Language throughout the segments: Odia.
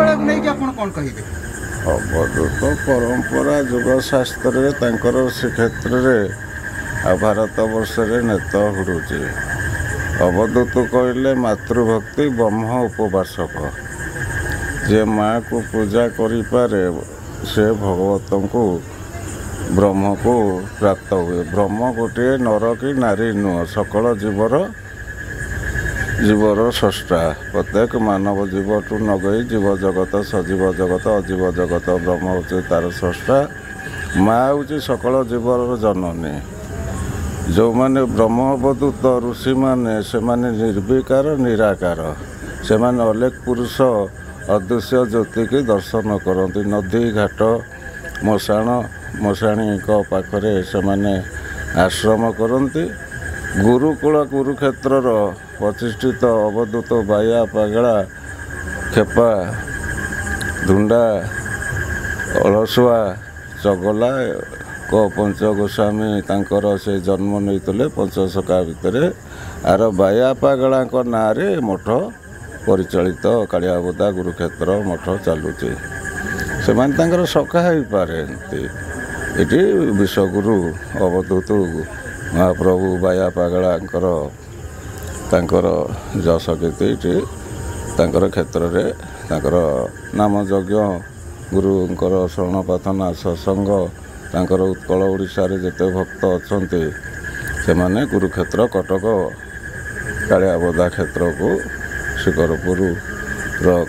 परंपरा नहीं कि आपण कौन कहिबे? अवधूत परंपरा युगशास्त्र श्रीक्षेत्र में भारत वर्ष नेत हुड़ुची। अवधूत कहले मातृभक्ति ब्रह्म उपवासक जे माँ को पूजा करें से भगवत को ब्रह्म को प्राप्त हुए। ब्रह्म गोटे नर कि नारी नुह सकल जीवर स्रष्टा। प्रत्येक मानव जीवठू नगई जीव जगत सजीव जगत अजीव जगत ब्रह्म हूँ तार स्रष्टा। माँ हूँ सकल जीवर जननी। जो माने ब्रह्म अवधूत ऋषि मैंने से निर्विकार निराकार से अलेख पुरुष अदृश्य ज्योति की दर्शन करती। नदी घाट मशाणी पाखरे से आश्रम करती। गुरुकुल कुरुक्षेत्र प्रतिष्ठित अवधूत बाया पागला खेपा धुंडा अलसुआ चगला पंच गोस्वामी तांकर से जन्म नहीं पंचसखा भितर आर बाया पागला ना मठ परिचालित कालियाबोदा गुरुक्षेत्र मठ चलुची। से सखा हो पारे ये विश्वगुरु अवधूत महाप्रभु बाया पागला जस कीर्ति क्षेत्र में नाम यज्ञ गुरुंकर शरण प्रार्थना सत्संग उत्कल ओडिशा रे जेते भक्त अच्छे से गुरुक्षेत्र कटक कालियाबोदा क्षेत्र को शिखरपुर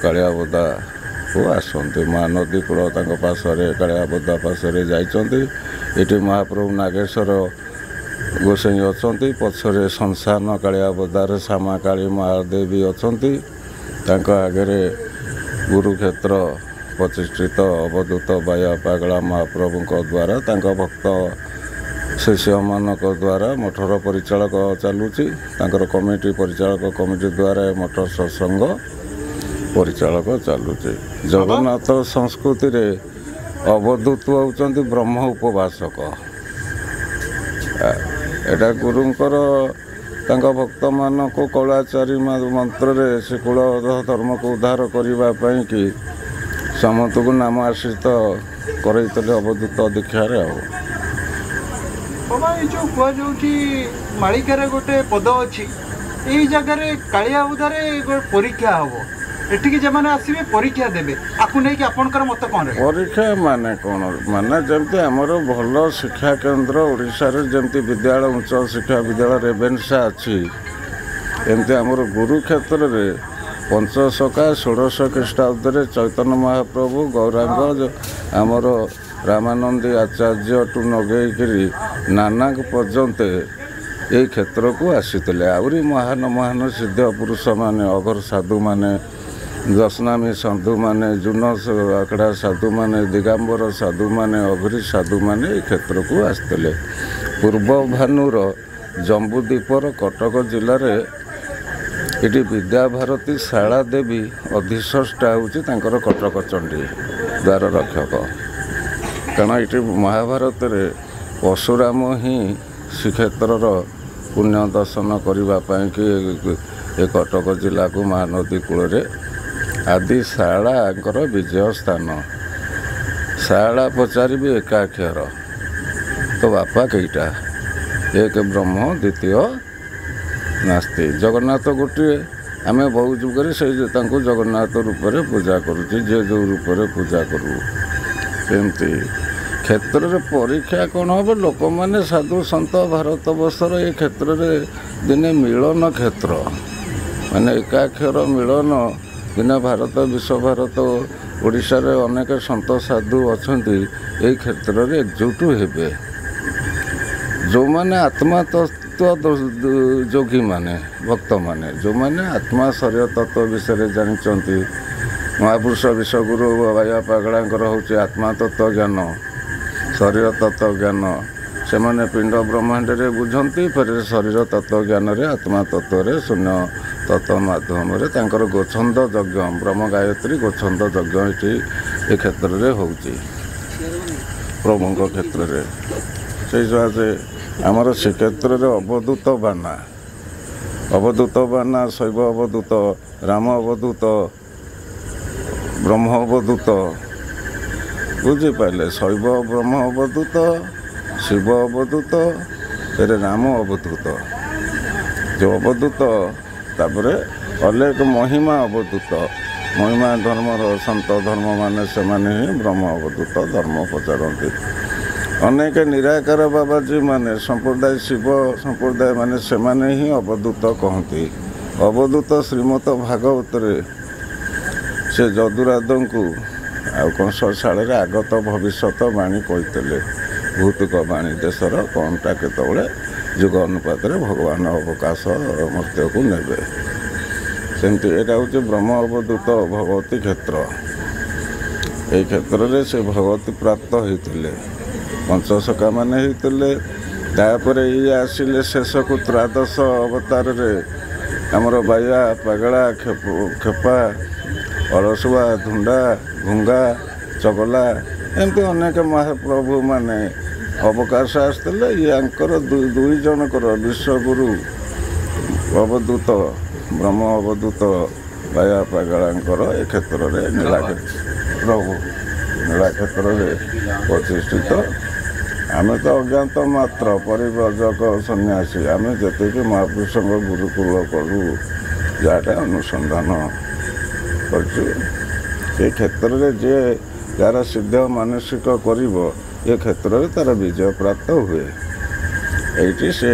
कालियाबोदा को आसती। माँ नदी कूल पार्श्वे कालियाबोदा पार्श्वे जाइए। महाप्रभु नागेश्वर गोसाई अच्छा पछरे शमशान कालियाबोदार श्यामा काली महादेवी अच्छा आगे गुरुक्षेत्र प्रतिष्ठित अवधूत बाया पागला महाप्रभु द्वारा भक्त शिष्य मान द्वारा मठर परिचालक चलुची। कमिटी परिचालक कमिटी द्वारा मठ सत्संग परिचालक चलुची। जगन्नाथ संस्कृति रे अवधूत होउचंती ब्रह्म उपवासक। एटा गुरुंकर भक्त मान को कलाचारी मंत्र रे से कुल धर्म को उद्धार करने कि समस्त को नाम आश्रित करते अवधूत दीक्षार। बाबा ये जो कह मालिकार गोटे पद अच्छी यही जगह कालियाबोदार परीक्षा हम एठिक जमाने आसवे परीक्षा देवे आपको नहीं कि आपनकर मत कौन रहे? परीक्षा माने कौन माने जमती आमर भल शिक्षा केन्द्र ओडिशा रे जमती विद्यालय उच्च शिक्षा विद्यालय रेवेन्सा अच्छी एमती आमर गुरुक्षेत्र रे पंचसखा 1600 ख्रीष्टाब्द चैतन्य महाप्रभु गौरांग आमर रामानंदी आचार्य टू नगेकरी नानक पर्यंत ये क्षेत्र को आसीते। आहरी महान महान सिद्ध पुरुष माने अघर साधु माने दशनामी साधु माने जून आकड़ा साधु माने दिगंबर साधु माने अघरी साधु माने ये क्षेत्र को आसते। पूर्व भानुर जम्बूद्वीपर कटक जिले में ये विद्याभारती शाला देवी अधिष्ठा हूँ कटक चंडी द्वार रक्षक। कारण ये महाभारत रे परशुराम ही श्रीक्षेत्र पुण्य दर्शन करने कि कटक जिला को महानदी कूल आदि शालांकर विजय स्थान। शाला पचारि एकाक्षर तो बापा कईटा एक ब्रह्म द्वितीय नास्ति। जगन्नाथ गोटे आम बहु जुगे से जगन्नाथ रूप में पूजा करुचे जे जो रूप में पूजा करूँ सेमती क्षेत्र में परीक्षा कौन हम लोक मैंने साधु सत भारत वर्षर ये क्षेत्र में दिने मिलन क्षेत्र माने एकाक्षर मिलन दिने भारत विश्व भारत ओडिशा रे अनेक सत साधु अच्छा ये क्षेत्र में एकजुट हे जो मैंने आत्मा तत्व जोगी माने भक्त माने जो मैंने आत्मा शरीर तत्व विषय जानते महापुरुष विश्वगुरु बाया पागला हूँ आत्मा तत्व ज्ञान शरीर तत्व ज्ञान से माने पिंड ब्रह्मांड रे बुझंती फिर शरीर तत्व ज्ञान रे आत्मा तत्व रे शून्य तत्व माध्यम गोछंद यज्ञ ब्रह्म गायत्री गोछंद यज्ञ ये क्षेत्र में होउची प्रभु क्षेत्र में से आमर श्रीक्षेत्र में अवधूत बाना शैव अवधूत राम अवधूत ବ୍ରହ୍ମ ଅବଧୂତ ବୁଝିପାରିଲେ, ଶୈବ ବ୍ରହ୍ମ ଅବଧୂତ, ଶିବ ଅବଧୂତ, ଫେରେ ରାମ ଅବଧୂତ। ଯେଉଁ ଅବଧୂତ ତାପରେ ଅଲେଖ ମହିମା ଅବଧୂତ, ମହିମା ଧର୍ମର ସନ୍ତ ଧର୍ମମାନେ ସେମାନେ ହିଁ ବ୍ରହ୍ମ ଅବଧୂତ ଧର୍ମ ପଚାରନ୍ତି। ଅନେକ ନିରାକାର ବାବାଜୀମାନେ ସମ୍ପ୍ରଦାୟ ଶିବ ସମ୍ପ୍ରଦାୟ ମାନେ ସେମାନେ ହିଁ ଅବଧୂତ କହନ୍ତି। ଅବଧୂତ ଶ୍ରୀମତ ଭାଗବତରେ ସେ ଯଦୁରାଜଙ୍କୁ ଆଉ କଂସଶାଳାରେ ଆଗତ ଭବିଷ୍ୟତ ବାଣୀ କହିଥିଲେ। ଭୌତିକ ବାଣୀ ଦେଶର କ'ଣଟା କେତେବେଳେ ଯୁଗ ଅନୁପାତରେ ଭଗବାନ ଅବକାଶ ମର୍ତ୍ତ୍ୟକୁ ନେବେ। ସେମିତି ଏଇଟା ହେଉଛି ବ୍ରହ୍ମ ଅବଧୂତ ଭଗବତୀ କ୍ଷେତ୍ର। ଏହି କ୍ଷେତ୍ରରେ ସେ ଭଗବତୀ ପ୍ରାପ୍ତ ହୋଇଥିଲେ, ପଞ୍ଚସଖାମାନେ ହେଇଥିଲେ। ତାପରେ ଇଏ ଆସିଲେ ଶେଷକୁ ତ୍ରାଦଶ ଅବତାରରେ ଆମର ବାୟା ପାଗଳା ଖେପା ଅଳସୁଆ ଧୁଣ୍ଡା ଭୁଙ୍ଗା ଚଗଲା ଏମିତି ଅନେକ ମହାପ୍ରଭୁମାନେ ଅବକାଶ ଆସିଥିଲେ। ୟାଙ୍କର ଦୁଇ ଜଣଙ୍କର ବିଶ୍ୱଗୁରୁ ଅବଧୂତ ବ୍ରହ୍ମ ଅବଧୂତ ବାୟା ପାଗଳାଙ୍କର ଏ କ୍ଷେତ୍ରରେ ପ୍ରଭୁ ନୀଳାକ୍ଷେତ୍ରରେ ପ୍ରତିଷ୍ଠିତ। ଆମେ ତ ଅଜ୍ଞାତ ମାତ୍ର ପରିବ୍ରଜକ ସନ୍ନ୍ୟାସୀ, ଆମେ ଯେତିକି ମହାପୁରୁଷଙ୍କ ଗୁରୁକୁଳ କରୁ ଯାହାଟା ଅନୁସନ୍ଧାନ କରିଛୁ, ସେ କ୍ଷେତ୍ରରେ ଯିଏ ଯାହାର ସିଦ୍ଧ ମାନସିକ କରିବ ଏ କ୍ଷେତ୍ରରେ ତା'ର ବିଜୟ ପ୍ରାପ୍ତ ହୁଏ। ଏଇଠି ସେ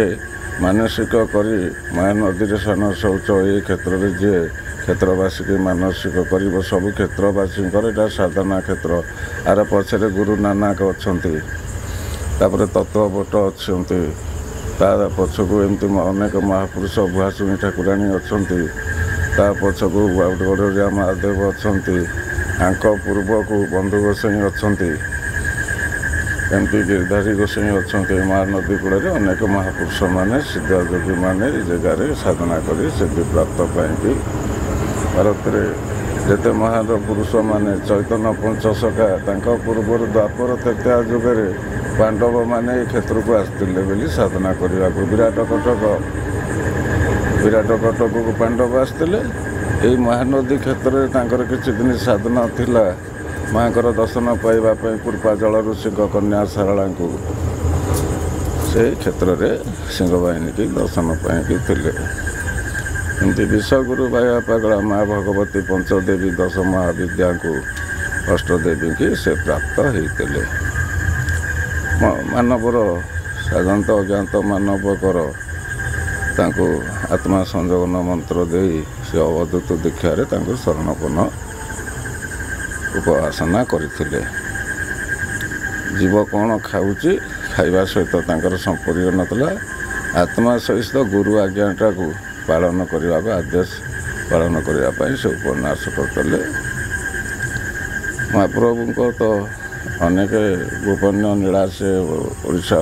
ମାନସିକ କରି ମହାନଦୀରେ ସ୍ନାନ ଶୌଚ ଏ କ୍ଷେତ୍ରରେ ଯିଏ କ୍ଷେତ୍ରବାସୀକି ମାନସିକ କରିବ, ସବୁ କ୍ଷେତ୍ରବାସୀଙ୍କର ଏଇଟା ସାଧନା କ୍ଷେତ୍ର। ଆର ପଛରେ ଗୁରୁ ନାନକ ଅଛନ୍ତି, ତାପରେ ତତ୍ତ୍ୱବଟ ଅଛନ୍ତି, ତା ପଛକୁ ଏମିତି ଅନେକ ମହାପୁରୁଷ ଭୁଆସୁଣୀ ଠାକୁରାଣୀ ଅଛନ୍ତି, ତା ପଛକୁ ଗଡ଼ରିଆ ମହାଦେବ ଅଛନ୍ତି, ଆଙ୍କ ପୂର୍ବକୁ ବନ୍ଧୁ ଗୋସାଇଁ ଅଛନ୍ତି, ଏମିତି ଗିରିଧାରୀ ଗୋସାଇଁ ଅଛନ୍ତି। ମହାନଦୀ କୂଳରେ ଅନେକ ମହାପୁରୁଷମାନେ ସିଦ୍ଧ ଯୋଗୀମାନେ ଏ ଜାଗାରେ ସାଧନା କରି ସିଦ୍ଧିପ୍ରାପ୍ତ ପାଇଁକି ଭାରତରେ ଯେତେ ମହାନ ପୁରୁଷମାନେ ଚୈତନ୍ୟ ପଞ୍ଚସଖା ତାଙ୍କ ପୂର୍ବରୁ ଦ୍ୱାପର ତ୍ରେତୟା ଯୁଗରେ ପାଣ୍ଡବମାନେ ଏ କ୍ଷେତ୍ରକୁ ଆସିଥିଲେ ବୋଲି ସାଧନା କରିବାକୁ। ବିରାଟ କଟକକୁ ପାଣ୍ଡବ ଆସିଥିଲେ। ଏଇ ମହାନଦୀ କ୍ଷେତ୍ରରେ ତାଙ୍କର କିଛି ଦିନ ସାଧନା ଥିଲା ମାଆଙ୍କର ଦର୍ଶନ ପାଇବା ପାଇଁ ପୂର୍ବାଜଳ ଋଷିଙ୍କ କନ୍ୟା ଶାରଳାଙ୍କୁ ସେଇ କ୍ଷେତ୍ରରେ ସିଂହବାହିନୀକି ଦର୍ଶନ ପାଇଁକି ଥିଲେ। ଏମିତି ବିଶ୍ୱଗୁରୁ ବାୟା ପାଗଳା ମା ଭଗବତୀ ପଞ୍ଚଦେବୀ ଦଶ ମହାବିଦ୍ୟାଙ୍କୁ ଅଷ୍ଟଦେବୀଙ୍କି ସେ ପ୍ରାପ୍ତ ହେଇଥିଲେ। ମାନବର ସାଧାରଣତଃ ଅଜ୍ଞାତ ମାନବକର ତାଙ୍କୁ ଆତ୍ମା ସଂଯୋଗନ ମନ୍ତ୍ର ଦେଇ ସେ ଅବଧୂତ ଦୀକ୍ଷାରେ ତାଙ୍କୁ ଶରଣପନ୍ନ ଉପାସନା କରିଥିଲେ। ଜୀବ କ'ଣ ଖାଉଛି ଖାଇବା ସହିତ ତାଙ୍କର ସମ୍ପର୍କ ନଥିଲା। ଆତ୍ମା ସହିତ ଗୁରୁ ଆଜ୍ଞାଟାକୁ ପାଳନ କରିବାକୁ ଆଦେଶ ପାଳନ କରିବା ପାଇଁ ସେ ଉପନ୍ୟାସ କରିଥିଲେ। ମହାପ୍ରଭୁଙ୍କ ତ ଅନେକ ଗୋପନୀୟ ନୀଳା ସେ ଓଡ଼ିଶା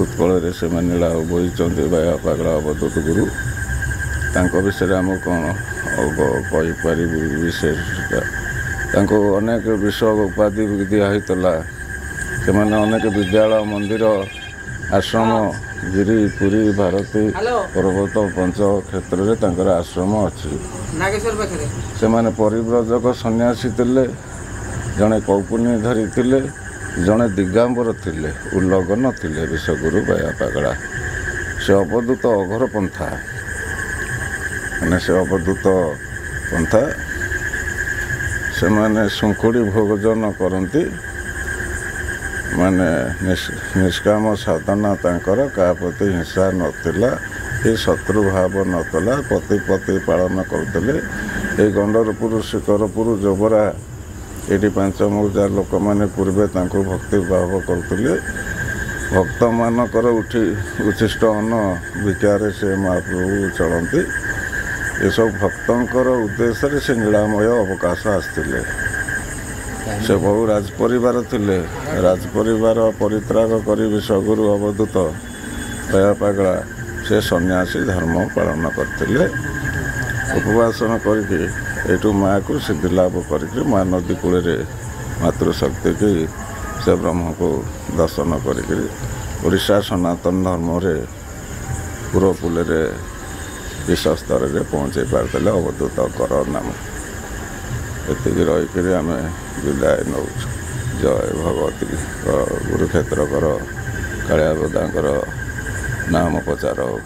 ଉତ୍କଳରେ ସେମାନେ ନୀଳା ବୋହିଛନ୍ତି। ବାୟା ପାଗଳା ଅବଧୂତ ଗୁରୁ, ତାଙ୍କ ବିଷୟରେ ଆମକୁ କ'ଣ କହିପାରିବୁ ବିଶେଷ? ତାଙ୍କୁ ଅନେକ ବିଶ୍ୱ ଉପାଧି ଦିଆ ହୋଇଥିଲା। ସେମାନେ ଅନେକ ବିଦ୍ୟାଳୟ ମନ୍ଦିର ଆଶ୍ରମ ଗିରି ପୁରୀ ଭାରତୀ ପର୍ବତ ପଞ୍ଚ କ୍ଷେତ୍ରରେ ତାଙ୍କର ଆଶ୍ରମ ଅଛି। ସେମାନେ ପରିବ୍ରଜକ ସନ୍ନ୍ୟାସୀ ଥିଲେ, ଜଣେ କୌପୁନୀ ଧରିଥିଲେ, ଜଣେ ଦିଗାମ୍ବର ଥିଲେ, ଉଲ୍ଲଘନ ଥିଲେ ବିଶ୍ୱଗୁରୁ ବାୟା ପାଗଳା। ସେ ଅବଧୂତ ଅଘୋର ପନ୍ଥା, ମାନେ ସେ ଅବଧୂତ ପନ୍ଥା ସେମାନେ ଶଙ୍ଖୁଡ଼ି ଭୋଜନ କରନ୍ତି। ମାନେ ନିଷ୍କାମ ସାଧନା ତାଙ୍କର, କାହା ପ୍ରତି ହିଂସା ନଥିଲା, କି ଶତ୍ରୁ ଭାବ ନଥିଲା, ପତି ପାଳନ କରୁଥିଲେ। ଏଇ ଗଣ୍ଡରପୁର ଶିକରପୁର ଜୋବରା ଏଠି ପାଞ୍ଚମୌଜା ଲୋକମାନେ ପୂର୍ବେ ତାଙ୍କୁ ଭକ୍ତି ଭାବ କରୁଥିଲେ। ଭକ୍ତମାନଙ୍କର ଉଚ୍ଛିଷ୍ଟ ଅନ୍ନ ଭିକାରେ ସେ ମହାପ୍ରଭୁ ଚଳନ୍ତି। ଏସବୁ ଭକ୍ତଙ୍କର ଉଦ୍ଦେଶ୍ୟରେ ସେ ନୀଳାମୟ ଅବକାଶ ଆସିଥିଲେ। ସେ ବହୁ ରାଜପରିବାର ଥିଲେ। ରାଜପରିବାର ପରିତ୍ୟାଗ କରି ବିଶ୍ୱଗୁରୁ ଅବଧୂତ ବାୟା ପାଗଳା ସେ ସନ୍ନ୍ୟାସୀ ଧର୍ମ ପାଳନ କରିଥିଲେ। ଉପବାସନ କରିକି ଏଇଠୁ ମାଆକୁ ସିଦ୍ଧି ଲାଭ କରିକି ମହାନଦୀ କୂଳରେ ମାତୃଶକ୍ତିକି ସେ ବ୍ରହ୍ମକୁ ଦର୍ଶନ କରିକି ଓଡ଼ିଶା ସନାତନ ଧର୍ମରେ ପୁରପୁଲରେ ବିଶ୍ୱସ୍ତରରେ ପହଞ୍ଚାଇ ପାରିଥିଲେ ଅବଧୂତଙ୍କର ନାମ। ଏତିକି ରହିକରି ଆମେ ବିଦାୟ ନେଉଛୁ। ଜୟ ଭଗବତୀ ଗୁରୁକ୍ଷେତ୍ରକର କାଳିଆ ବୋଦାଙ୍କର ନାମ ପ୍ରଚାର ହଉ।